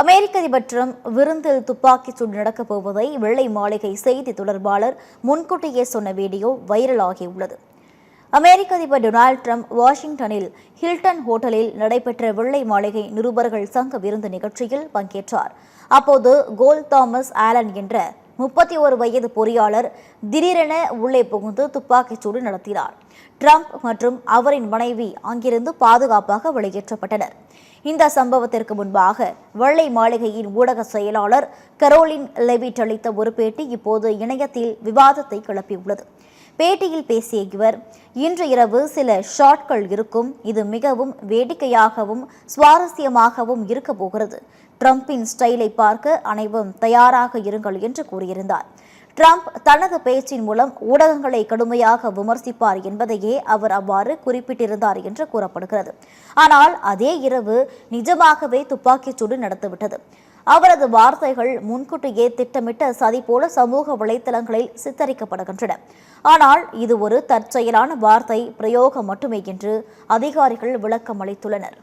அமெரிக்க அதிபர் டிரம்ப் விருந்தில் துப்பாக்கிச் சூடு நடக்கப் போவதை வெள்ளை மாளிகை செய்தி தொடர்பாளர் முன்கூட்டியே சொன்ன வீடியோ வைரலாகியுள்ளது. அமெரிக்க அதிபர் டொனால்டு டிரம்ப் வாஷிங்டனில் ஹில்டன் ஹோட்டலில் நடைபெற்ற வெள்ளை மாளிகை நிருபர்கள் சங்க விருந்து நிகழ்ச்சியில் பங்கேற்றார். அப்போது கோல் தாமஸ் ஆலன் என்ற 31 வயது பொறியாளர் திடீரென உள்ளே புகுந்து துப்பாக்கிச் சூடு நடத்தினார். டிரம்ப் மற்றும் அவரின் மனைவி அங்கிருந்து பாதுகாப்பாக வெளியேற்றப்பட்டனர். இந்த சம்பவத்திற்கு முன்பாக வெள்ளை மாளிகையின் ஊடக செயலாளர் கரோலின் லெவிட் அளித்த ஒரு பேட்டி இப்போது இணையத்தில் விவாதத்தை கிளப்பியுள்ளது. பேட்டியில் பேசிய இவர், இன்று இரவு சில ஷாட்கள் இருக்கும். இது மிகவும் வேடிக்கையாகவும் சுவாரஸ்யமாகவும் இருக்க போகிறது. டிரம்பின் ஸ்டைலை பார்க்க அனைவரும் தயாராக இருங்கள் என்று கூறியிருந்தார். டிரம்ப் தனது பேச்சின் மூலம் ஊடகங்களை கடுமையாக விமர்சிப்பார் என்பதையே அவர் அவ்வாறு குறிப்பிட்டிருந்தார் என்று கூறப்படுகிறது. ஆனால் அதே இரவு நிஜமாகவே துப்பாக்கிச் சூடு நடத்திவிட்டது. அவரது வார்த்தைகள் முன்கூட்டியே திட்டமிட்ட சதி போல சமூக வலைதளங்களில் சித்தரிக்கப்படுகின்றன. ஆனால் இது ஒரு தற்செயலான வார்த்தை பிரயோகம் மட்டுமே என்று அதிகாரிகள் விளக்கம் அளித்துள்ளனர்.